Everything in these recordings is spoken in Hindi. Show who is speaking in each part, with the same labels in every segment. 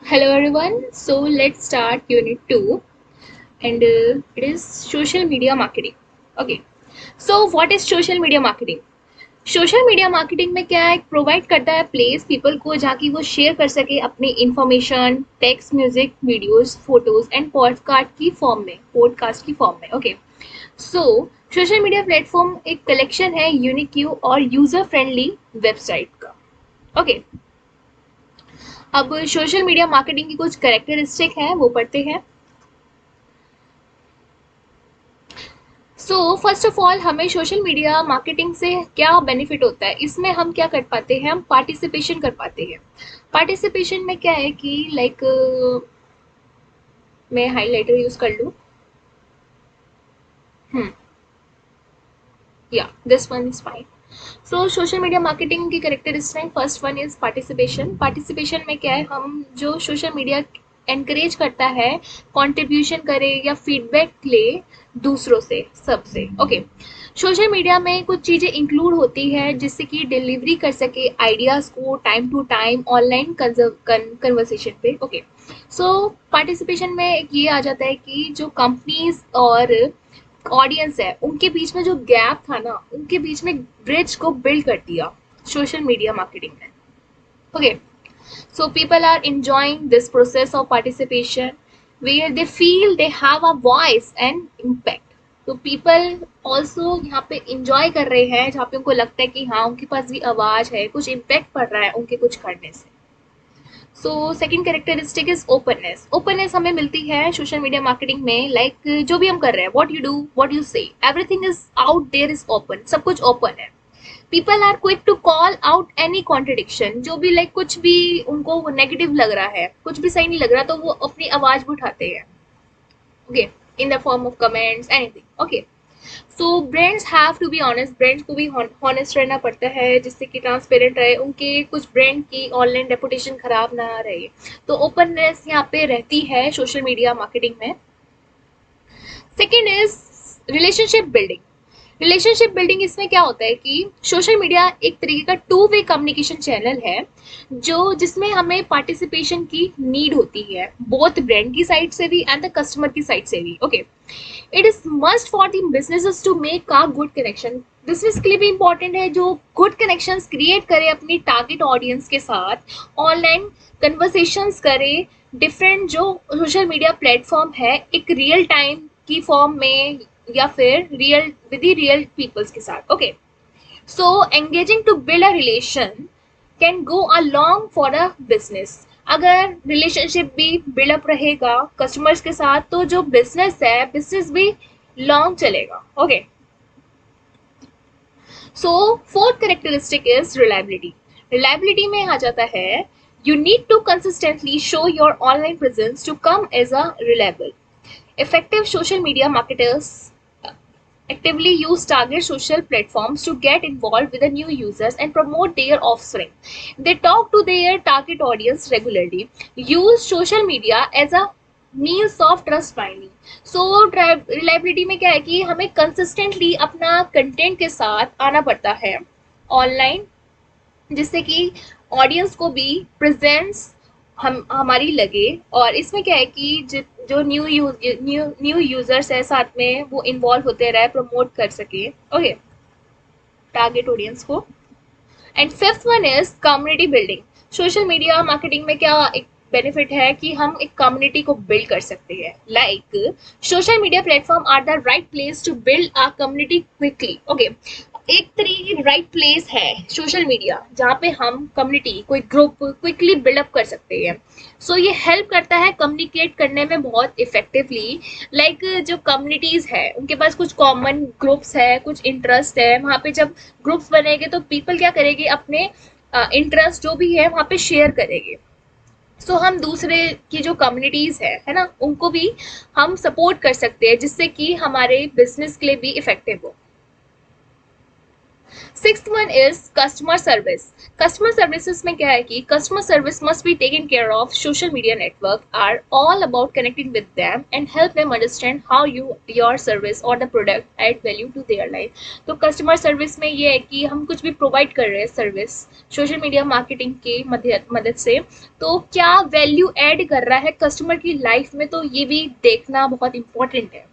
Speaker 1: Hello everyone. So let's start unit 2 and it is social media marketing. Okay. So what is social media marketing? Social media marketing में क्या है, प्रोवाइड करता है प्लेस पीपल को जहाँ की वो शेयर कर सके अपनी information, text, music, videos, photos and podcast की फॉर्म में। ओके। सो सोशल मीडिया प्लेटफॉर्म एक कलेक्शन है यूनिक यू और यूजर फ्रेंडली वेबसाइट का। ओके। अब सोशल मीडिया मार्केटिंग की कुछ कैरेक्टरिस्टिक है वो पढ़ते हैं। सो फर्स्ट ऑफ ऑल हमें सोशल मीडिया मार्केटिंग से क्या बेनिफिट होता है, इसमें हम क्या कर पाते हैं, हम पार्टिसिपेशन कर पाते हैं। पार्टिसिपेशन में क्या है कि लाइक मैं हाईलाइटर यूज कर लूँ। हम्म या this one is fine. So social media marketing की characteristic first one is participation. Participation में क्या है, हम जो सोशल मीडिया एनकरेज करता है कंट्रीब्यूशन करे या फीडबैक ले दूसरों से, सबसे। ओके। सोशल मीडिया में कुछ चीज़ें इंक्लूड होती है जिससे कि डिलीवरी कर सके आइडियाज़ को time to time online conversation पे। ओके। सो पार्टिसिपेशन में एक ये आ जाता है कि जो कंपनीज और ऑडियंस है उनके बीच में जो गैप था ना, उनके बीच में ब्रिज को बिल्ड कर दिया सोशल मीडिया मार्केटिंग ने। Okay. So people are enjoying this process of participation where they feel they have a voice and impact. तो people also यहाँ पे enjoy कर रहे हैं जहाँ पे उनको लगता है कि हाँ उनके पास भी आवाज है, कुछ impact पड़ रहा है उनके कुछ करने से। So second characteristic is openness. Openness हमें मिलती है सोशल मीडिया मार्केटिंग में, लाइक जो भी हम कर रहे हैं, what you do, what you say, everything is out there is open, सब कुछ ओपन है। People are quick to call out any contradiction, जो भी लाइक कुछ भी उनको नेगेटिव लग रहा है, कुछ भी सही नहीं लग रहा, तो वो अपनी आवाज भी उठाते हैं। Okay. In the form of comments, anything. Okay. So brands have to be honest, brands को भी ऑनेस्ट रहना पड़ता है जिससे कि ट्रांसपेरेंट रहे, उनके कुछ ब्रांड की ऑनलाइन रेपुटेशन खराब ना रहे। तो ओपननेस यहाँ पे रहती है सोशल मीडिया मार्केटिंग में। Second is relationship building. Relationship building इसमें क्या होता है कि सोशल मीडिया एक तरीके का टू वे कम्युनिकेशन चैनल है जो जिसमें हमें पार्टिसिपेशन की नीड होती है, बोथ ब्रांड की साइड से भी एंड द कस्टमर की साइड से भी। Okay. It is must for the businesses to make a good connection. Business के लिए भी इंपॉर्टेंट है जो गुड कनेक्शन क्रिएट करे अपनी टारगेट ऑडियंस के साथ, ऑनलाइन कन्वर्सेशंस करे, डिफरेंट जो सोशल मीडिया प्लेटफॉर्म है एक रियल टाइम की फॉर्म में या फिर रियल विद रियल पीपल्स के साथ। Okay. So engaging to build a relation can go a long for a business. अगर रिलेशनशिप भी बिल्डअप रहेगा कस्टमर्स के साथ तो जो बिजनेस है, बिजनेस भी लॉन्ग चलेगा। Okay. So fourth characteristic is reliability. Reliability में आ जाता है you need to consistently show your online presence to come as a reliable. Effective social media marketers actively use target social platforms to get involved with the new users and promote their offspring. They talk to their target audience regularly, use social media as a means of trust finding. So reliability में क्या है कि हमें consistently अपना content के साथ आना पड़ता है online, जिससे कि ऑडियंस को भी प्रेजेंस हम हमारी लगे। और इसमें क्या है कि जो न्यू यूजर्स है साथ में वो इन्वॉल्व होते रहे, प्रमोट कर सके। ओके। टारगेट ऑडियंस को। And fifth one is community building. Social media marketing में क्या एक बेनिफिट है कि हम एक कम्युनिटी को बिल्ड कर सकते हैं। Like social media platform are the right place to build a community quickly. Okay. एक तरीके की राइट प्लेस है सोशल मीडिया जहाँ पे हम कम्युनिटी, कोई ग्रुप क्विकली बिल्डअप कर सकते हैं। सो ये हेल्प करता है कम्युनिकेट करने में बहुत इफेक्टिवली। लाइक जो कम्युनिटीज है उनके पास कुछ कॉमन ग्रुप्स है, कुछ इंटरेस्ट है, वहाँ पे जब ग्रुप्स बनेंगे तो पीपल क्या करेंगे, अपने इंटरेस्ट जो भी है वहाँ पे शेयर करेंगे। सो हम दूसरे की जो कम्युनिटीज है ना, उनको भी हम सपोर्ट कर सकते हैं जिससे कि हमारे बिजनेस के लिए भी इफेक्टिव हो। Sixth one is customer service. Customer services में क्या है कि customer service must be taken care of. Social media network are all about connecting with them and help them understand how you your service और the product add value to their life. तो कस्टमर सर्विस में ये है कि हम कुछ भी प्रोवाइड कर रहे हैं सर्विस सोशल मीडिया मार्केटिंग की मदद से, तो क्या वैल्यू एड कर रहा है कस्टमर की लाइफ में, तो ये भी देखना बहुत इंपॉर्टेंट है।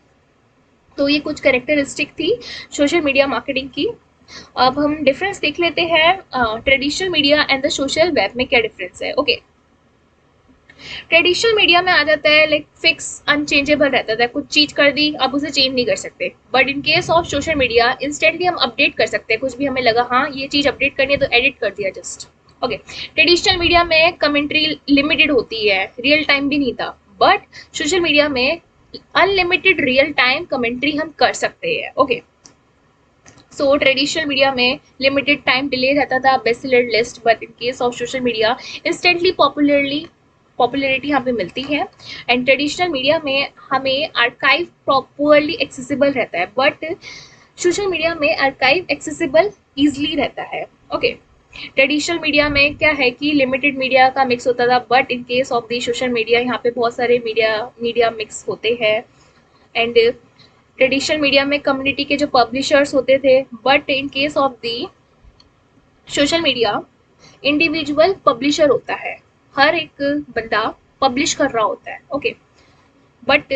Speaker 1: तो ये कुछ कैरेक्टरिस्टिक थी सोशल मीडिया मार्केटिंग की। अब हम डिफरेंस देख लेते हैं traditional media and the social web में क्या डिफरेंस है। ओके, ट्रेडिशनल मीडिया में आ जाता है लाइक फिक्स अनचेंजेबल रहता था, कुछ चीज कर दी अब उसे चेंज नहीं कर सकते। But in case of social media instantly हम अपडेट कर सकते हैं, कुछ भी हमें लगा हाँ ये चीज अपडेट करनी है तो एडिट कर दिया जस्ट। ओके, ट्रेडिशनल मीडिया में कमेंट्री लिमिटेड होती है, रियल टाइम भी नहीं था, बट सोशल मीडिया में अनलिमिटेड रियल टाइम कमेंट्री हम कर सकते हैं। ओके, सो ट्रेडिशनल मीडिया में लिमिटेड टाइम डिले रहता था bestseller list, but in case of social media instantly popularity यहाँ पे मिलती है। एंड ट्रेडिशनल मीडिया में हमें आर्काइव प्रॉपरली एक्सेसिबल रहता है, बट सोशल मीडिया में आर्काइव एक्सेसिबल ईजिली रहता है। ओके, ट्रेडिशनल मीडिया में क्या है कि लिमिटेड मीडिया का मिक्स होता था, but in case of the social media यहाँ पे बहुत सारे मीडिया मिक्स होते हैं। एंड ट्रेडिशनल मीडिया में कम्युनिटी के जो पब्लिशर्स होते थे, but in case of the social media individual publisher होता है, हर एक बंदा पब्लिश कर रहा होता है। ओके, बट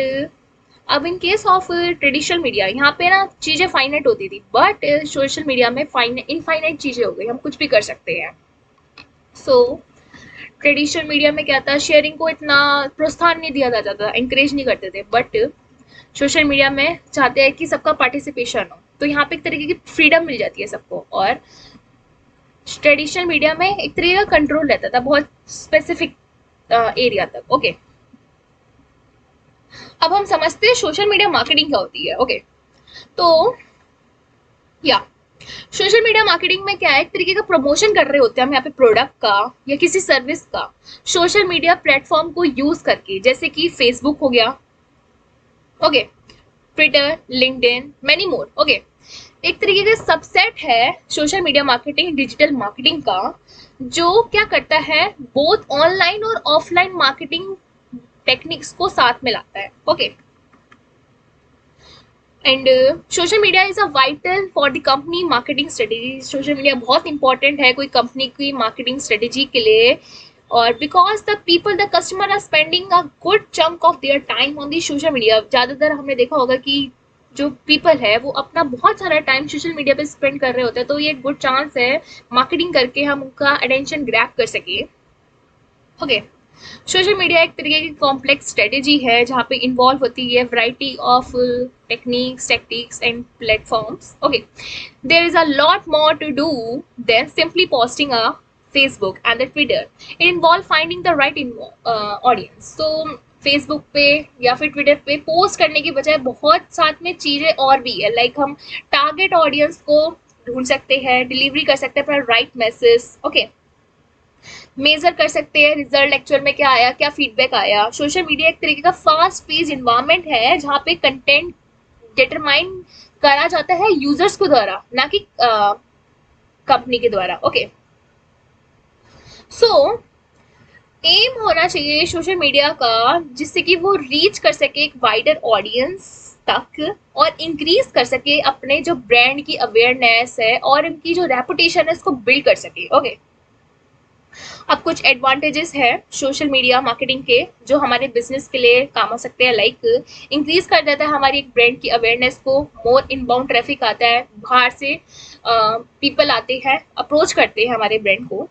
Speaker 1: अब in case of traditional media यहाँ पे ना चीज़ें फाइनाइट होती थी, बट सोशल मीडिया में इनफाइनाइट चीज़ें हो गई, हम कुछ भी कर सकते हैं। सो ट्रेडिशनल मीडिया में क्या था, शेयरिंग को इतना प्रोत्साहन नहीं दिया जाता था, इंकरेज नहीं करते थे, बट सोशल मीडिया में चाहते हैं कि सबका पार्टिसिपेशन हो, तो यहाँ पे एक तरीके की फ्रीडम मिल जाती है सबको। और ट्रेडिशनल मीडिया में एक तरीके का कंट्रोल रहता था बहुत स्पेसिफिक एरिया तक। ओके, अब हम समझते हैं सोशल मीडिया मार्केटिंग क्या होती है। ओके, तो या सोशल मीडिया मार्केटिंग में क्या है, एक तरीके का प्रमोशन कर रहे होते हैं हम यहाँ पे प्रोडक्ट का या किसी सर्विस का सोशल मीडिया प्लेटफॉर्म को यूज करके, जैसे कि फेसबुक हो गया, okay, Twitter, LinkedIn, many more. Okay, एक तरीके का सबसेट है social media marketing, digital marketing का, जो क्या करता है बोथ ऑनलाइन और ऑफलाइन मार्केटिंग टेक्निक्स को साथ में लाता है। Okay, and social media is a vital for the company marketing strategy. Social media बहुत इंपॉर्टेंट है कोई कंपनी की मार्केटिंग स्ट्रेटेजी के लिए, और because the people the customer are spending a good chunk of their time on the social media. ज़्यादातर हमने देखा होगा कि जो पीपल है वो अपना बहुत सारा टाइम सोशल मीडिया पे स्पेंड कर रहे होते हैं, तो ये गुड चांस है मार्केटिंग करके हम उनका अटेंशन ग्रैब कर सके। ओके, सोशल मीडिया एक तरीके की कॉम्प्लेक्स स्ट्रेटेजी है जहाँ पे इन्वॉल्व होती है variety of techniques, tactics and platforms. Okay, there is a lot more to do than simply posting a Facebook and the Twitter. It involve finding the right audience. तो फेसबुक पे या फिर ट्विटर पे पोस्ट करने की बजाय बहुत साथ में चीज़ें और भी है, लाइक हम टारगेट ऑडियंस को ढूंढ सकते हैं, डिलीवरी कर सकते हैं अपना राइट मैसेज। ओके, मेजर कर सकते हैं रिजल्ट एक्चुअल में क्या आया, क्या फीडबैक आया। सोशल मीडिया एक तरीके का फास्ट पेज इन्वायरमेंट है जहाँ पे कंटेंट डिटरमाइन करा जाता है यूजर्स को द्वारा, ना कि कंपनी के द्वारा। ओके, सो एम होना चाहिए सोशल मीडिया का जिससे कि वो रीच कर सके एक वाइडर ऑडियंस तक और इंक्रीज कर सके अपने जो ब्रांड की अवेयरनेस है और इनकी जो रेपुटेशन है उसको बिल्ड कर सके। ओके, अब कुछ एडवांटेजेस है सोशल मीडिया मार्केटिंग के जो हमारे बिजनेस के लिए काम आ सकते हैं, लाइक इंक्रीज कर देता है हमारी एक ब्रांड की अवेयरनेस को, मोर इनबाउंड ट्रैफिक आता है, बाहर से पीपल आते हैं, अप्रोच करते हैं हमारे ब्रांड को।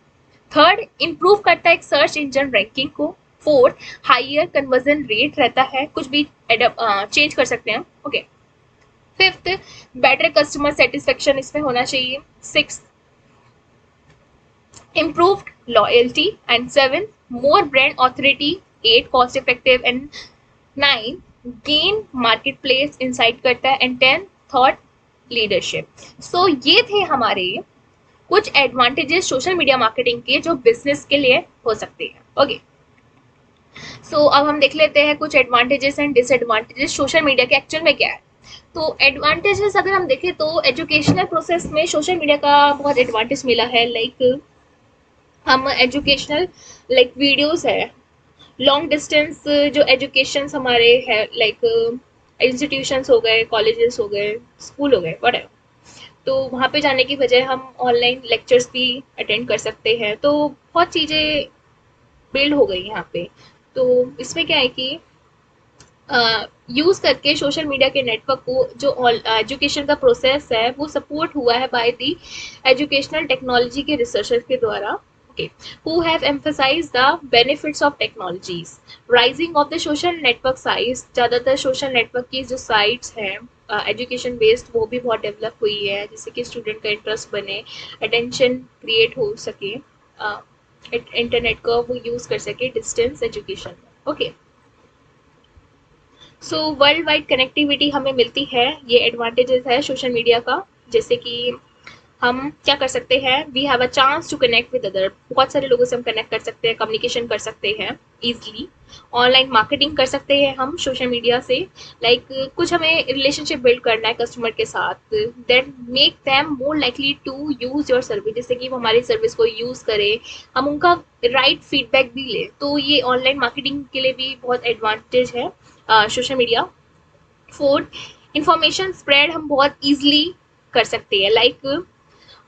Speaker 1: थर्ड, इम्प्रूव करता है एक सर्च इंजन रैंकिंग को। फोर्थ, हाइयर कन्वर्जन रेट रहता है, कुछ भी चेंज कर सकते हैं। Okay, fifth, better customer satisfaction इसमें होना चाहिए। Six, improved loyalty, and 7 more brand authority, 8 cost effective, and 9 gain marketplace insight करता है, and 10 thought leadership। so ये थे हमारे कुछ एडवांटेजेस सोशल मीडिया मार्केटिंग के जो बिजनेस के लिए हो सकते हैं। ओके, सो अब हम देख लेते हैं कुछ advantages and disadvantages social media के एक्चुअल में क्या है। तो एडवांटेजेस अगर हम देखें तो एजुकेशनल प्रोसेस में सोशल मीडिया का बहुत एडवांटेज मिला है। लाइक हम एजुकेशनल लाइक वीडियोस है, लॉन्ग डिस्टेंस जो एजुकेशन हमारे है, लाइक इंस्टीट्यूशंस हो गए, कॉलेजेस हो गए, स्कूल हो गए, वट, तो वहाँ पे जाने की बजाय हम ऑनलाइन लेक्चर्स भी अटेंड कर सकते हैं। तो बहुत चीज़ें बिल्ड हो गई यहाँ पे। तो इसमें क्या है कि यूज़ करके सोशल मीडिया के नेटवर्क को जो एजुकेशन का प्रोसेस है वो सपोर्ट हुआ है बाय दी एजुकेशनल टेक्नोलॉजी के रिसर्चर के द्वारा, okay, who have emphasise the benefits of technologies, rising of the social network sites. ज़्यादातर सोशल नेटवर्क की जो साइट्स हैं एजुकेशन बेस्ड वो भी बहुत डेवलप हुई है, जिससे कि स्टूडेंट का इंटरेस्ट बने, अटेंशन क्रिएट हो सके, इंटरनेट को वो यूज़ कर सके डिस्टेंस एजुकेशन में, okay. So world wide connectivity हमें मिलती है, ये एडवांटेजेस है सोशल मीडिया का। जैसे कि हम क्या कर सकते हैं, we have a chance to connect with other, बहुत सारे लोगों से हम कनेक्ट कर सकते हैं, कम्युनिकेशन कर सकते हैं ईजिली। ऑनलाइन मार्केटिंग कर सकते हैं हम सोशल मीडिया से, लाइक कुछ हमें रिलेशनशिप बिल्ड करना है कस्टमर के साथ, then make them more likely to use your service, जैसे कि वो हमारी सर्विस को यूज करें, हम उनका राइट फीडबैक भी लें। तो ये ऑनलाइन मार्केटिंग के लिए भी बहुत एडवांटेज है social media. Fourth, information spread हम बहुत ईजिली कर सकते हैं, लाइक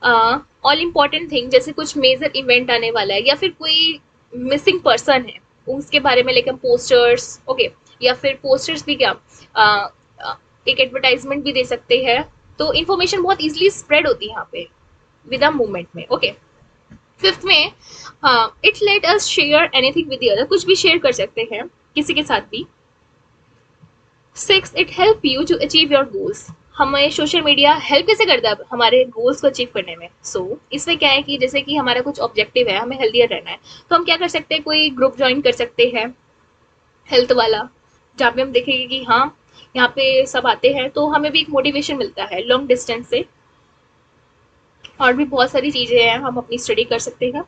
Speaker 1: ऑल इम्पॉर्टेंट थिंग, जैसे कुछ मेजर इवेंट आने वाला है या फिर कोई मिसिंग पर्सन है उसके बारे में, लेकिन पोस्टर्स, ओके, या फिर पोस्टर्स भी क्या, एक एडवर्टाइजमेंट भी दे सकते हैं। तो इन्फॉर्मेशन बहुत इजीली स्प्रेड होती है यहाँ पे विद अ मूवमेंट में, ओके। फिफ्थ में, it let us share anything with the other, कुछ भी शेयर कर सकते हैं किसी के साथ भी। Six, it help you to achieve your goals, हमें सोशल मीडिया हेल्प कैसे करता है हमारे गोल्स को अचीव करने में। इसमें क्या है कि जैसे कि हमारा कुछ ऑब्जेक्टिव है, हमें हेल्दियर रहना है, तो हम क्या कर सकते हैं, कोई ग्रुप ज्वाइन कर सकते हैं हेल्थ वाला, जहाँ पे हम देखेंगे कि हाँ यहाँ पे सब आते हैं, तो हमें भी एक मोटिवेशन मिलता है लॉन्ग डिस्टेंस से। और भी बहुत सारी चीज़ें हैं, हम अपनी स्टडी कर सकते हैं।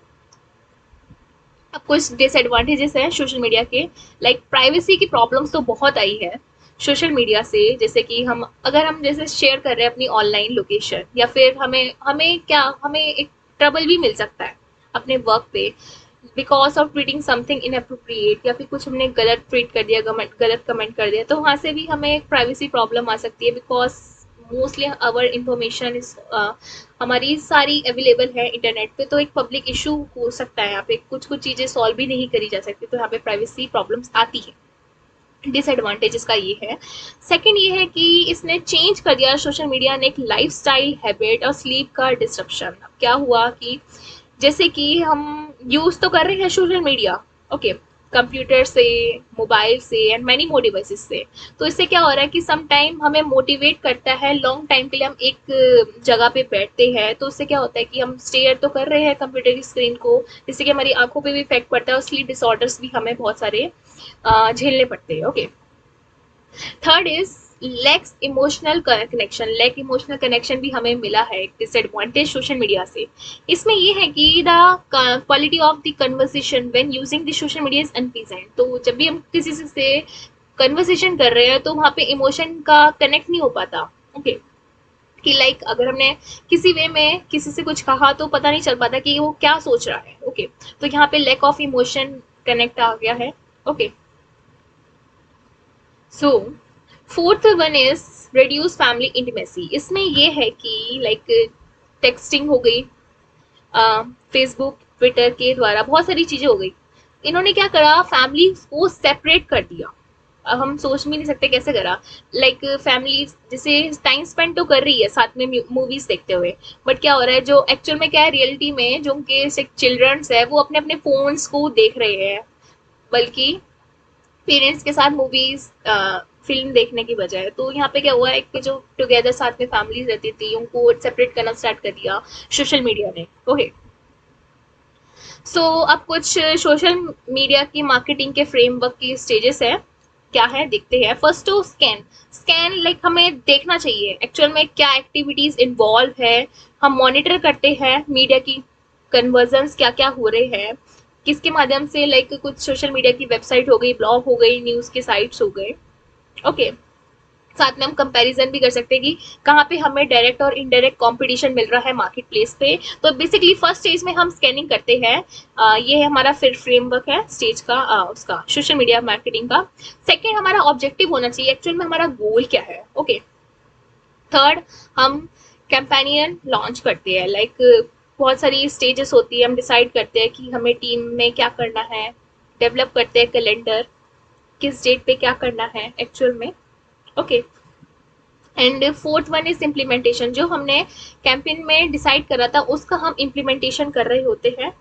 Speaker 1: अब कुछ डिसएडवांटेजेस हैं सोशल मीडिया के, लाइक प्राइवेसी की प्रॉब्लम्स तो बहुत आई है सोशल मीडिया से। जैसे कि हम अगर हम जैसे शेयर कर रहे हैं अपनी ऑनलाइन लोकेशन, या फिर हमें हमें क्या हमें एक ट्रबल भी मिल सकता है अपने वर्क पे, because of tweeting something inappropriate, या फिर कुछ हमने गलत ट्वीट कर दिया, गलत कमेंट कर दिया, तो वहाँ से भी हमें एक प्राइवेसी प्रॉब्लम आ सकती है, because mostly our information is हमारी सारी अवेलेबल है इंटरनेट पे, तो एक पब्लिक इशू हो सकता है यहाँ पे, कुछ कुछ चीज़ें सॉल्व भी नहीं करी जा सकती, तो यहाँ पे प्राइवेसी प्रॉब्लम्स आती है। डिसएडवांटेजेस का ये है। सेकंड ये है कि इसने चेंज कर दिया सोशल मीडिया ने एक लाइफस्टाइल हैबिट और स्लीप का डिस्ट्रप्शन। अब क्या हुआ कि जैसे कि हम यूज तो कर रहे हैं सोशल मीडिया, ओके, कंप्यूटर से, मोबाइल से एंड मैनी मोर डिवाइसेस से, तो इससे क्या हो रहा है कि सम टाइम हमें मोटिवेट करता है, लॉन्ग टाइम के लिए हम एक जगह पे बैठते हैं, तो उससे क्या होता है कि हम स्टेयर तो कर रहे हैं कंप्यूटर की स्क्रीन को, जिससे कि हमारी आंखों पे भी इफेक्ट पड़ता है, और स्लीप डिसऑर्डर्स भी हमें बहुत सारे झेलने पड़ते हैं, okay. Third is lacks emotional connection, lack emotional connection भी हमें मिला है एक डिसएडवांटेज सोशल मीडिया से। इसमें ये है कि the quality of the conversation when using the social media is unpleasant, तो जब भी हम किसी से कन्वर्सेशन कर रहे हैं तो वहाँ पे इमोशन का कनेक्ट नहीं हो पाता, ओके, कि लाइक अगर हमने किसी वे में किसी से कुछ कहा तो पता नहीं चल पाता कि वो क्या सोच रहा है, ओके, तो यहाँ पे लैक ऑफ इमोशन कनेक्ट आ गया है, okay. So fourth one is reduce family intimacy, इसमें ये है कि लाइक टेक्सटिंग हो गई, फेसबुक ट्विटर के द्वारा बहुत सारी चीजें हो गई, इन्होंने क्या करा, फैमिली को सेपरेट कर दिया। अब हम सोच भी नहीं सकते कैसे करा, लाइक फैमिली जैसे टाइम स्पेंड तो कर रही है साथ में मूवीज देखते हुए, बट क्या हो रहा है, जो एक्चुअल में क्या है रियलिटी में, जो उनके चिल्ड्रंस है वो अपने अपने फोन्स को देख रहे हैं, बल्कि पेरेंट्स के साथ मूवीज फिल्म देखने की बजाय। तो यहाँ पे क्या हुआ है कि जो टुगेदर साथ में फैमिलीज रहती थी उनको सेपरेट करना स्टार्ट कर दिया सोशल मीडिया ने, ओके। सो अब कुछ सोशल मीडिया की मार्केटिंग के फ्रेमवर्क की स्टेजेस है, क्या है देखते हैं। फर्स्ट तो स्कैन, स्कैन लाइक हमें देखना चाहिए एक्चुअल में क्या एक्टिविटीज इन्वॉल्व है, हम मॉनिटर करते हैं मीडिया की कन्वर्जन्स क्या क्या हो रहे हैं, किसके माध्यम से, लाइक कुछ सोशल मीडिया की वेबसाइट हो गई, ब्लॉग हो गई, न्यूज के साइट्स हो गए, ओके। साथ में हम कंपैरिजन भी कर सकते हैं कि कहाँ पे हमें डायरेक्ट और इनडायरेक्ट कंपटीशन मिल रहा है मार्केट प्लेस पे। तो बेसिकली फर्स्ट स्टेज में हम स्कैनिंग करते हैं। ये हमारा फिर फ्रेमवर्क है स्टेज का, उसका सोशल मीडिया मार्केटिंग का। सेकेंड हमारा ऑब्जेक्टिव होना चाहिए, एक्चुअल में हमारा गोल क्या है। ओके। थर्ड, हम कैंपेनियन लॉन्च करते हैं, लाइक बहुत सारी स्टेजेस होती है, हम डिसाइड करते हैं कि हमें टीम में क्या करना है, डेवलप करते हैं कैलेंडर, किस डेट पे क्या करना है एक्चुअल में। Okay. And fourth one is implementation, जो हमने कैंपेन में डिसाइड करा था उसका हम इम्प्लीमेंटेशन कर रहे होते हैं।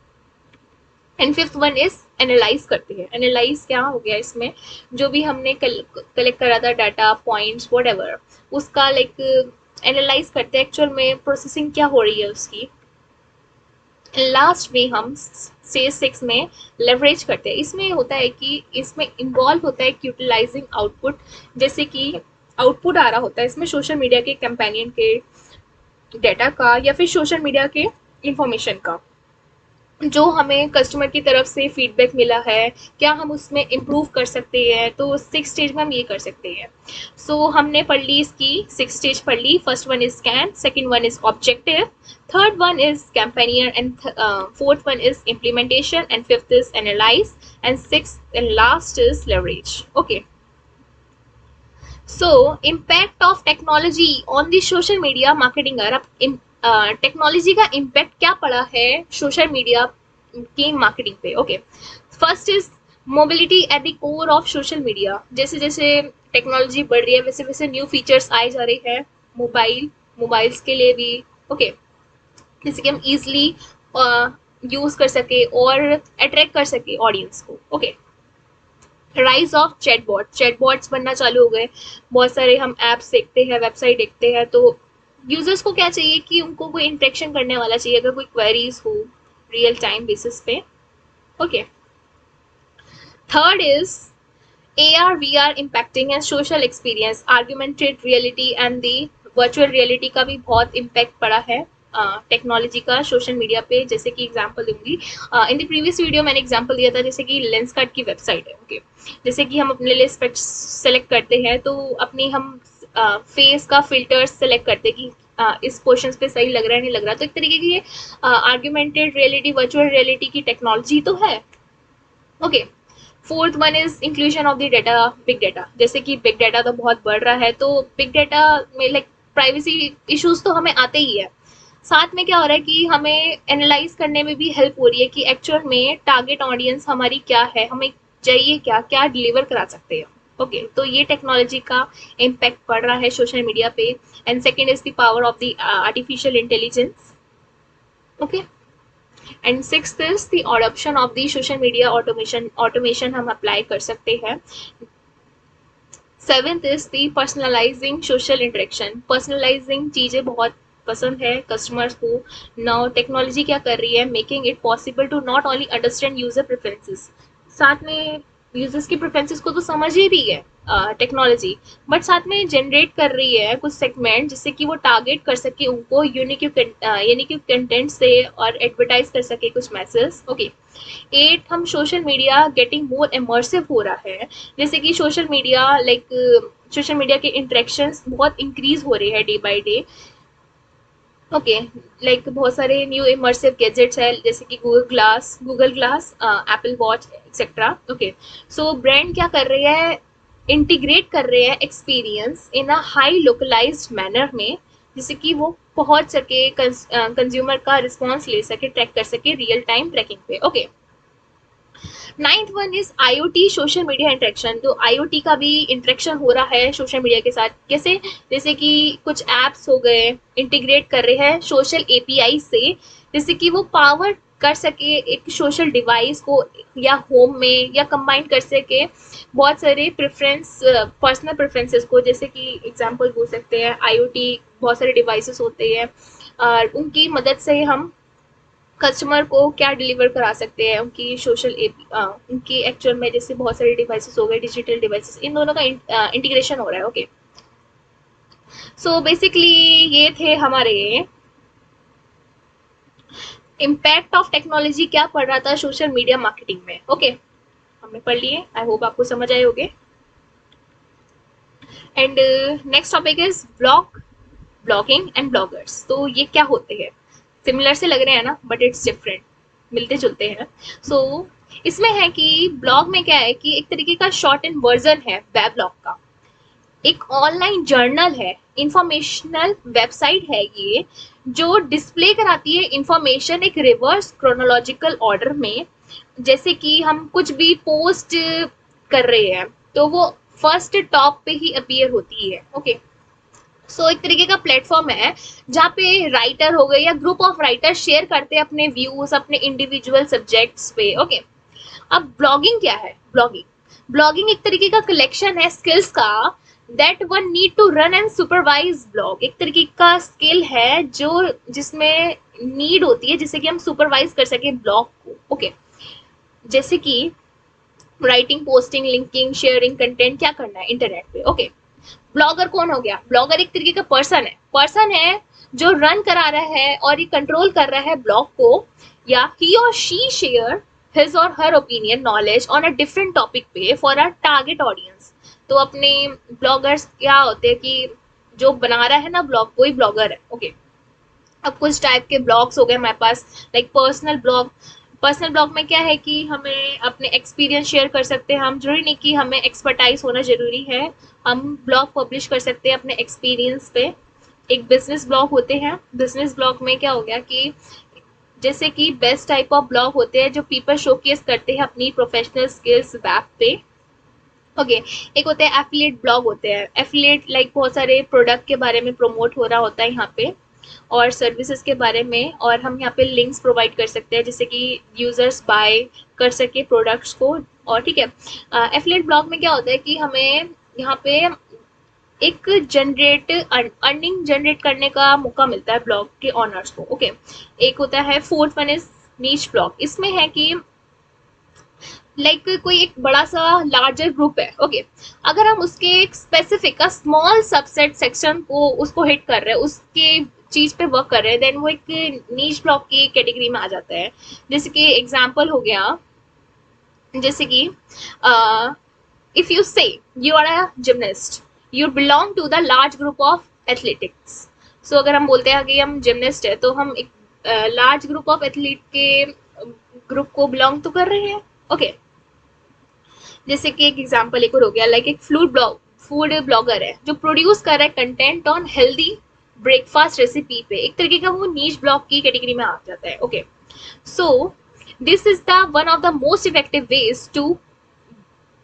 Speaker 1: And fifth one is analyse करते हैं। एनालाइज क्या हो गया इसमें, जो भी हमने कलेक्ट करा था डाटा पॉइंट्स वट उसका लाइक एनालाइज करते हैं एक्चुअल में प्रोसेसिंग क्या हो रही है उसकी। लास्ट में हम स्टेज 6 में लेवरेज करते हैं। इसमें होता है कि इसमें इन्वॉल्व होता है यूटिलाइजिंग आउटपुट, जैसे कि आउटपुट आ रहा होता है इसमें सोशल मीडिया के कंपेनियन के डाटा का या फिर सोशल मीडिया के इंफॉर्मेशन का, जो हमें कस्टमर की तरफ से फीडबैक मिला है, क्या हम उसमें इम्प्रूव कर सकते हैं। तो 6 स्टेज में हम ये कर सकते हैं। सो हमने पढ़ ली इसकी 6 स्टेज पढ़ ली। First one is scan, second one is objective, third one is campaigner, and fourth one is implementation, and fifth is analyse, and sixth and last is leverage. Okay. So impact of technology on the social media marketing. अगर आप टेक्नोलॉजी का इम्पैक्ट क्या पड़ा है सोशल मीडिया की मार्केटिंग पे। Okay. First is mobility at the core of social media. जैसे जैसे टेक्नोलॉजी बढ़ रही है वैसे वैसे न्यू फीचर्स आए जा रहे हैं मोबाइल्स के लिए भी। ओके। जैसे कि हम इजिली यूज कर सके और अट्रैक्ट कर सके ऑडियंस को। ओके। राइज ऑफ चैटबॉट्स बनना चालू हो गए। बहुत सारे हम ऐप्स देखते हैं, वेबसाइट देखते हैं, तो यूजर्स को क्या चाहिए कि उनको कोई इंटरेक्शन करने वाला चाहिए, अगर कोई क्वेरीज हो रियल टाइम बेसिस पे। Okay. Third is AR VR impacting and social experience, augmented reality and the virtual reality का भी बहुत इम्पैक्ट पड़ा है टेक्नोलॉजी का सोशल मीडिया पे। जैसे कि एग्जांपल दूंगी, इन द प्रीवियस वीडियो मैंने एग्जांपल दिया था, जैसे कि लेंसकार्ट की वेबसाइट है। ओके। जैसे कि हम अपने लिए स्पेक्स सेलेक्ट करते हैं, तो अपनी हम फेस का फिल्टर सेलेक्ट करते हैं कि इस पोर्शन पे सही लग रहा है नहीं लग रहा। तो एक तरीके की ये आर्ग्यूमेंटेड रियलिटी वर्चुअल रियलिटी की टेक्नोलॉजी तो है। Okay. Fourth one is inclusion of the data, big data. जैसे कि बिग डाटा तो बहुत बढ़ रहा है, तो बिग डाटा में लाइक प्राइवेसी इश्यूज तो हमें आते ही है। साथ में क्या हो रहा है कि हमें एनालाइज करने में भी हेल्प हो रही है कि एक्चुअल में टारगेट ऑडियंस हमारी क्या है, हमें चाहिए क्या क्या डिलीवर करा सकते हैं। ओके। तो ये टेक्नोलॉजी का इम्पैक्ट पड़ रहा है सोशल मीडिया पे। And second is the power of the artificial intelligence. Okay. And sixth is the adoption of the social media automation हम अप्लाई कर सकते हैं। Seventh is the personalising social interaction. Personalising चीजें बहुत पसंद है कस्टमर्स को। नाउ टेक्नोलॉजी क्या कर रही है, making it possible to not only understand user preferences, साथ में यूजर्स की प्रेफरेंसेस को तो समझ ही रही है टेक्नोलॉजी, बट साथ में जनरेट कर रही है कुछ सेगमेंट जिससे कि वो टारगेट कर सके उनको यूनिक कंटेंट से और एडवर्टाइज कर सके कुछ मैसेज। ओके। 8 हम social media getting more immersive हो रहा है। जैसे कि सोशल मीडिया के इंटरेक्शंस बहुत इंक्रीज हो रहे हैं day by day. Okay. Like बहुत सारे न्यू इमर्सिव गैजेट्स है, जैसे कि Google Glass, Apple Watch etcetera. Okay. So brand क्या कर रहे हैं, इंटीग्रेट कर रहे हैं experience in a high localized manner में, जिससे कि वो पहुंच सके कंज्यूमर का रिस्पॉन्स ले सके, ट्रैक कर सके रियल टाइम ट्रैकिंग पे। Okay. Ninth one is IoT social media interaction. तो IoT का भी इंटरेक्शन हो रहा है सोशल मीडिया के साथ। कैसे, जैसे कि कुछ एप्स हो गए इंटीग्रेट कर रहे हैं सोशल API से, जैसे कि वो पावर कर सके एक सोशल डिवाइस को या होम में, या कंबाइन कर सके बहुत सारे पर्सनल प्रेफरेंसेस को। जैसे कि एग्जांपल बोल सकते हैं IoT बहुत सारे डिवाइसेस होते हैं, और उनकी मदद से हम कस्टमर को क्या डिलीवर करा सकते हैं, उनकी उनकी एक्चुअल में जैसे बहुत सारे डिवाइसेस हो गए डिजिटल डिवाइसेस, इन दोनों का इंटीग्रेशन हो रहा है। ओके। सो बेसिकली ये थे हमारे इम्पैक्ट ऑफ टेक्नोलॉजी क्या पड़ रहा था सोशल मीडिया मार्केटिंग में। ओके। हमने पढ़ लिए, आई होप आपको समझ आए होंगे। And next topic is blogging and bloggers. तो ये क्या होते हैं, सिमिलर से लग रहे हैं ना, बट इट्स डिफरेंट, मिलते जुलते हैं। सो इसमें है कि ब्लॉग में क्या है कि एक तरीके का शॉर्ट एंड वर्जन है वेब ब्लॉग का, एक ऑनलाइन जर्नल है, इंफॉर्मेशनल वेबसाइट है ये, जो डिस्प्ले कराती है इंफॉर्मेशन एक रिवर्स क्रोनोलॉजिकल ऑर्डर में। जैसे कि हम कुछ भी पोस्ट कर रहे हैं तो वो फर्स्ट टॉप पे ही अपीयर होती है। ओके, सो एक तरीके का प्लेटफॉर्म है जहाँ पे राइटर हो गए या ग्रुप ऑफ राइटर शेयर करते हैं अपने व्यूज अपने इंडिविजुअल सब्जेक्ट्स पे। ओके, अब ब्लॉगिंग क्या है? ब्लॉगिंग एक तरीके का कलेक्शन है स्किल्स का that one need to run and supervise blog. एक तरीके का स्किल है जो जिसमें नीड होती है जिससे कि हम सुपरवाइज कर सके ब्लॉग को। ओके, जैसे कि writing, posting, linking, sharing content क्या करना है इंटरनेट पे। ओके, ब्लॉगर कौन हो गया? ब्लॉगर एक तरीके का पर्सन है जो रन करा रहा है और ये कंट्रोल कर रहा है ब्लॉग को, या ही और शी शेयर हिज और हर opinion knowledge on a different topic पे फॉर अ टारगेट ऑडियंस। तो अपने ब्लॉगर्स क्या होते हैं कि जो बना रहा है ना ब्लॉग, वही ब्लॉगर है। ओके, अब कुछ टाइप के ब्लॉग्स हो गए हमारे पास, लाइक पर्सनल ब्लॉग में क्या है कि हमें अपने एक्सपीरियंस शेयर कर सकते हैं हम, जरूरी नहीं कि हमें एक्सपर्टाइज होना जरूरी है, हम ब्लॉग पब्लिश कर सकते हैं अपने एक्सपीरियंस पे। एक बिजनेस ब्लॉग होते हैं, बिजनेस ब्लॉग में क्या हो गया कि जैसे कि बेस्ट टाइप ऑफ ब्लॉग होते हैं जो पीपल शोकेस करते हैं अपनी प्रोफेशनल स्किल्स वेब पे। ओके, एक होते हैं एफिलिएट ब्लॉग होते हैं, एफिलिएट लाइक बहुत सारे प्रोडक्ट के बारे में प्रमोट हो रहा होता है यहाँ पे और सर्विसेज के बारे में, और हम यहाँ पे लिंक्स प्रोवाइड कर सकते हैं जिससे कि यूजर्स बाय कर सके प्रोडक्ट्स को। और ठीक है, एफिलिएट ब्लॉग में क्या होता है कि हमें यहाँ पे एक अर्निंग जनरेट करने का मौका मिलता है ब्लॉग के ऑनर्स को। ओके, एक होता है फोर्थ वन इज नीच ब्लॉग। इसमें है कि कोई एक बड़ा सा लार्जर ग्रुप है। ओके, अगर हम उसके एक स्पेसिफिक का स्मॉल सबसेट सेक्शन को उसको हिट कर रहे हैं, उसके चीज पे वर्क कर रहे हैं, देन वो एक नीच ब्लॉक की कैटेगरी में आ जाता है। जैसे कि एग्जांपल हो गया, जैसे कि if you say you are a gymnast, you belong to the large group of athletics. So अगर हम बोलते हैं कि हम जिमनास्ट है तो हम एक लार्ज ग्रुप ऑफ एथलीट के ग्रुप को बिलोंग तो कर रहे हैं। ओके, जैसे कि एक एग्जांपल एक और हो गया, एक फूड ब्लॉगर है जो प्रोड्यूस कर रहा है content on healthy breakfast recipe पे, एक तरीके का वो नीच ब्लॉग की कैटेगरी में आ जाता है। Okay, so this is the one of the most effective ways to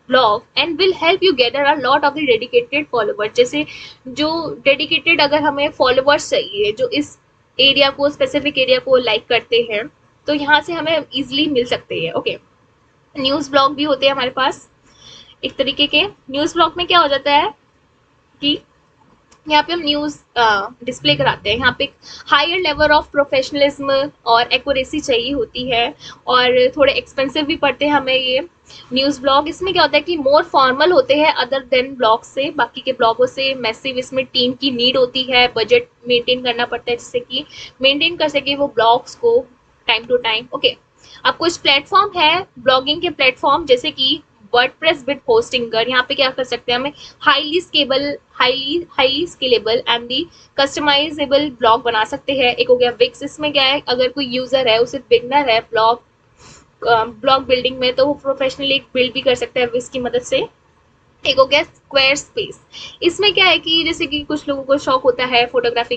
Speaker 1: blog and will help you gather a lot of the dedicated follower. जैसे जो डेडिकेटेड अगर हमें फॉलोवर्स चाहिए जो इस एरिया को, स्पेसिफिक एरिया को लाइक करते हैं, तो यहाँ से हमें इजिली मिल सकते हैं। ओके, न्यूज ब्लॉग भी होते हैं हमारे पास एक तरीके के। न्यूज ब्लॉग में क्या हो जाता है कि यहाँ पे हम न्यूज डिस्प्ले कराते हैं, यहाँ पे हायर लेवल ऑफ प्रोफेशनलिज्म और एक्यूरेसी चाहिए होती है, और थोड़े एक्सपेंसिव भी पड़ते हैं हमें ये न्यूज ब्लॉग। इसमें क्या होता है कि मोर फॉर्मल होते हैं अदर देन ब्लॉग से, बाकी के ब्लॉगों से मैसिव। इसमें टीम की नीड होती है, बजट मेंटेन करना पड़ता है जिससे कि मेंटेन कर सके वो ब्लॉग्स को टाइम टू टाइम। ओके, अब कुछ प्लेटफॉर्म है ब्लॉगिंग के प्लेटफॉर्म, जैसे कि वर्डप्रेस विद होस्टिंगर। यहाँ पे क्या कर सकते हैं, हमें highly scalable and the customisable blog बना सकते हैं। एक हो गया विक्स, इसमें क्या है अगर कोई यूजर है, उसे बिगनर है ब्लॉग बिल्डिंग में, तो वो प्रोफेशनली बिल्ड भी कर सकता है विक्स की मदद से। एक हो गया स्क्वायर स्पेस, इसमें क्या है कि जैसे कि कुछ लोगों को शौक होता है फोटोग्राफी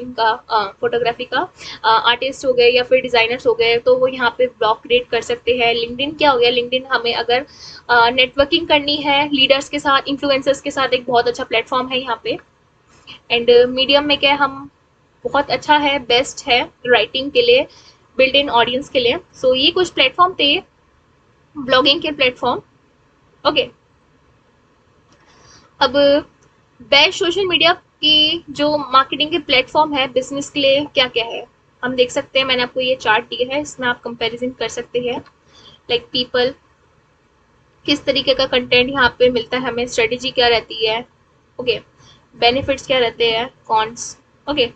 Speaker 1: का, आर्टिस्ट हो गए या फिर डिजाइनर्स हो गए, तो वो यहाँ पे ब्लॉग क्रिएट कर सकते हैं। लिंक्डइन क्या हो गया, लिंक्डइन हमें अगर नेटवर्किंग करनी है लीडर्स के साथ, इन्फ्लुएंसर्स के साथ, एक बहुत अच्छा प्लेटफॉर्म है यहाँ पे। एंड मीडियम में क्या हम बहुत अच्छा है, बेस्ट है राइटिंग के लिए, बिल्ड इन ऑडियंस के लिए। सो ये कुछ प्लेटफॉर्म थे ब्लॉगिंग के प्लेटफॉर्म। ओके, अब बेस्ट सोशल मीडिया की जो मार्केटिंग के प्लेटफॉर्म है बिजनेस के लिए क्या क्या है, हम देख सकते हैं। मैंने आपको ये चार्ट दिया है, इसमें आप कंपैरिजन कर सकते हैं। पीपल किस तरीके का कंटेंट यहाँ पे मिलता है हमें, स्ट्रेटेजी क्या रहती है, ओके, बेनिफिट्स क्या रहते हैं, कॉन्स। ओके,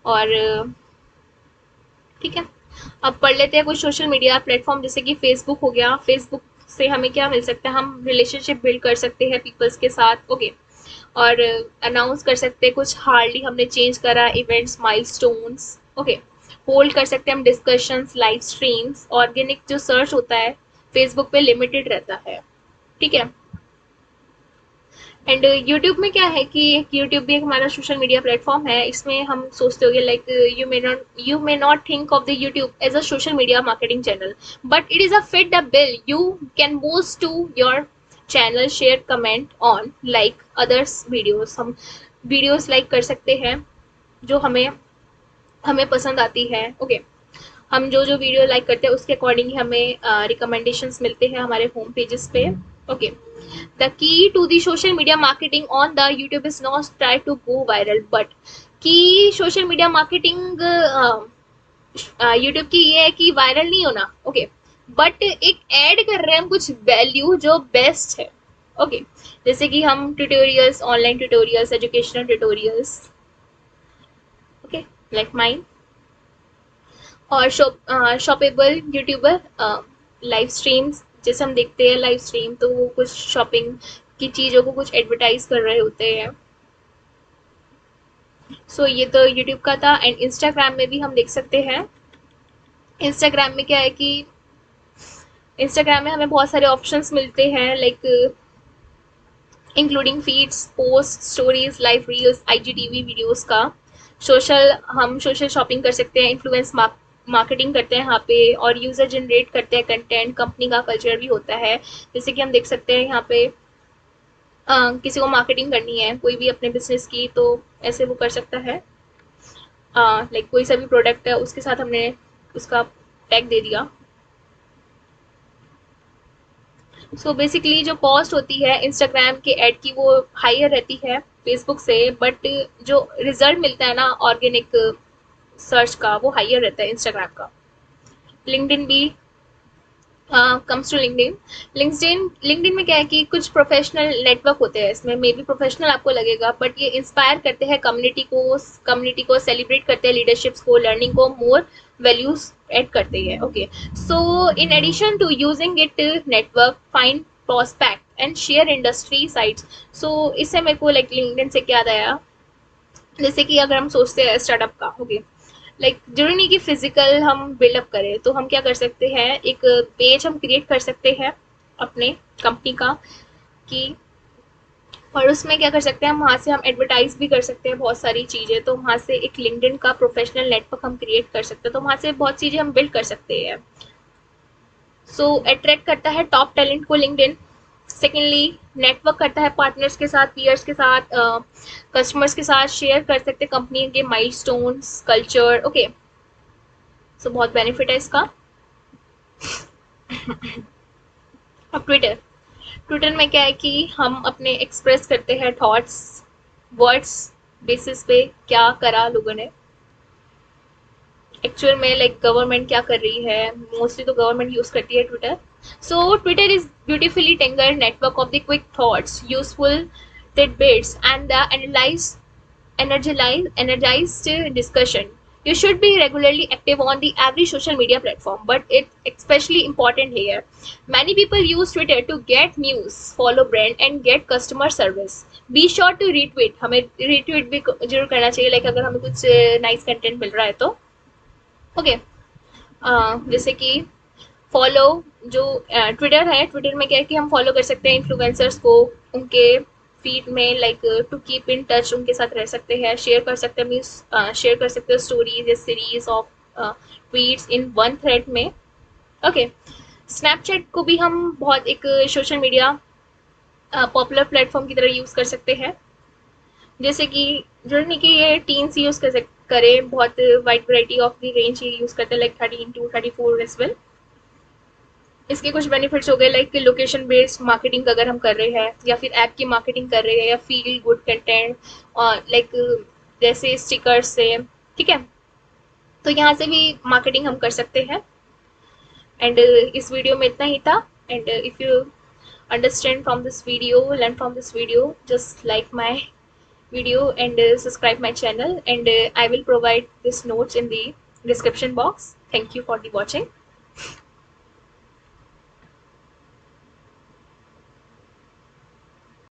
Speaker 1: और ठीक है, अब पढ़ लेते हैं कुछ सोशल मीडिया प्लेटफॉर्म, जैसे कि फेसबुक हो गया। फेसबुक से हमें क्या मिल सकता है, हम रिलेशनशिप बिल्ड कर सकते हैं पीपल्स के साथ। ओके, और अनाउंस कर सकते हैं कुछ हार्डली हमने चेंज करा इवेंट्स माइलस्टोन्स। ओके, होल्ड कर सकते हैं हम डिस्कशंस लाइव स्ट्रीम्स। ऑर्गेनिक जो सर्च होता है फेसबुक पे लिमिटेड रहता है, ठीक है। एंड यूट्यूब में क्या है कि यूट्यूब भी एक हमारा सोशल मीडिया प्लेटफॉर्म है। इसमें हम सोचते होंगे like you may not think of the YouTube as a social media marketing channel, but it is a fit the bill you can boost to your channel, share comment on like others videos. हम वीडियोस लाइक कर सकते हैं जो हमें हमें पसंद आती है। ओके, हम जो जो वीडियो लाइक करते हैं उसके अकॉर्डिंग ही हमें रिकमेंडेशंस मिलते हैं हमारे होम पेजेस पे। Okay, the key to the social media marketing on the YouTube is not try to go viral, but कि सोशल मीडिया मार्केटिंग यूट्यूब की ये है कि वायरल नहीं होना। ओके, बट एक ऐड कर रहे हैं हम कुछ वैल्यू जो बेस्ट है। ओके, जैसे कि हम tutorials, online tutorials, educational tutorials, okay, like mine. और शॉपेबल यूट्यूबर लाइव स्ट्रीम्स, जैसे हम देखते हैं लाइव स्ट्रीम तो वो कुछ शॉपिंग की चीज़ों को कुछ एडवर्टाइज कर रहे होते हैं। सो ये तो यूट्यूब का था। एंड इंस्टाग्राम में भी हम देख सकते हैं। इंस्टाग्राम में क्या है कि इंस्टाग्राम में हमें बहुत सारे ऑप्शंस मिलते हैं like including feeds, post, stories, live reels, IGTV videos का। हम सोशल शॉपिंग कर सकते हैं, इन्फ्लुएंस मार्केटिंग करते हैं यहाँ पे, और यूजर जनरेट करते हैं कंटेंट। कंपनी का कल्चर भी होता है, जैसे कि हम देख सकते हैं यहाँ पे किसी को मार्केटिंग करनी है कोई भी अपने बिजनेस की, तो ऐसे वो कर सकता है। लाइक कोई सा भी प्रोडक्ट है उसके साथ हमने उसका टैग दे दिया। सो बेसिकली जो कॉस्ट होती है इंस्टाग्राम के ऐड की वो हायर रहती है फेसबुक से, बट जो रिजल्ट मिलता है ना ऑर्गेनिक सर्च का वो हायर रहता है इंस्टाग्राम का। लिंक्डइन भी कम्स टू लिंक्डइन। लिंक्डइन में क्या है कि कुछ प्रोफेशनल नेटवर्क होते हैं, इसमें मे बी प्रोफेशनल आपको लगेगा बट ये इंस्पायर करते हैं कम्युनिटी को सेलिब्रेट करते हैं लीडरशिप्स को, लर्निंग को, मोर वैल्यूज ऐड करते हैं। Okay, so in addition to using it network find prospect and share industry sites. So इससे मेरे को लाइक लिंक्डइन से क्या याद आया, जैसे कि अगर हम सोचते हैं स्टार्टअप का, ओके, लाइक जरूरी नहीं कि फिजिकल हम बिल्डअप करें, तो हम क्या कर सकते हैं एक पेज हम क्रिएट कर सकते हैं अपने कंपनी का कि, और उसमें क्या कर सकते हैं हम वहाँ से हम एडवर्टाइज भी कर सकते हैं बहुत सारी चीज़ें। तो वहाँ से एक लिंक्डइन का प्रोफेशनल नेटवर्क हम क्रिएट कर सकते हैं, तो वहाँ से बहुत चीज़ें हम बिल्ड कर सकते हैं। सो अट्रैक्ट करता है टॉप टैलेंट को लिंक्डइन। सेकेंडली नेटवर्क करता है पार्टनर्स के साथ, पीयर्स के साथ, कस्टमर्स के साथ, शेयर कर सकते हैं कंपनी के माइलस्टोन्स, कल्चर। ओके, सो बहुत बेनिफिट है इसका। अब ट्विटर में क्या है कि हम अपने एक्सप्रेस करते हैं थॉट्स वर्ड्स बेसिस पे, क्या करा लोगों ने एक्चुअल में, लाइक गवर्नमेंट क्या कर रही है, मोस्टली तो गवर्नमेंट यूज करती है Twitter. So Twitter is beautifully टेंगर network of the quick thoughts, useful tidbits and the energized discussion. You should be regularly active on the every social media platform, but it's especially important here. Many people use Twitter to get news, follow brand, and get customer service. Be sure to retweet. हमें retweet भी जरूर करना चाहिए, लाइक अगर हमें कुछ नाइस कंटेंट मिल रहा है तो। ओके, जैसे कि फॉलो जो ट्विटर है, ट्विटर में क्या है कि हम फॉलो कर सकते हैं इन्फ्लुएंसर्स को, उनके फीड में like to keep in touch उनके साथ रह सकते हैं, शेयर कर सकते हैं, मीन्स शेयर कर सकते हैं स्टोरीज या series of tweets in one thread में। ओके, स्नैपचैट को भी हम बहुत एक सोशल मीडिया पॉपुलर प्लेटफॉर्म की तरह यूज़ कर सकते हैं, जैसे कि जरूरी नहीं कि ये टीन्स यूज़ करें, बहुत wide variety of the range ये यूज़ करते हैं, लाइक 13 to 34 एज वेल। इसके कुछ बेनिफिट्स हो गए लाइक लोकेशन बेस्ड मार्केटिंग अगर हम कर रहे हैं, या फिर ऐप की मार्केटिंग कर रहे हैं, या फील गुड कंटेंट और लाइक जैसे स्टिकर्स से, ठीक है, तो यहाँ से भी मार्केटिंग हम कर सकते हैं। एंड इस वीडियो में इतना ही था। And if you understand from this video, learn from this video, just like my video and subscribe my channel, and I will provide this notes in the description box. Thank you for the watching.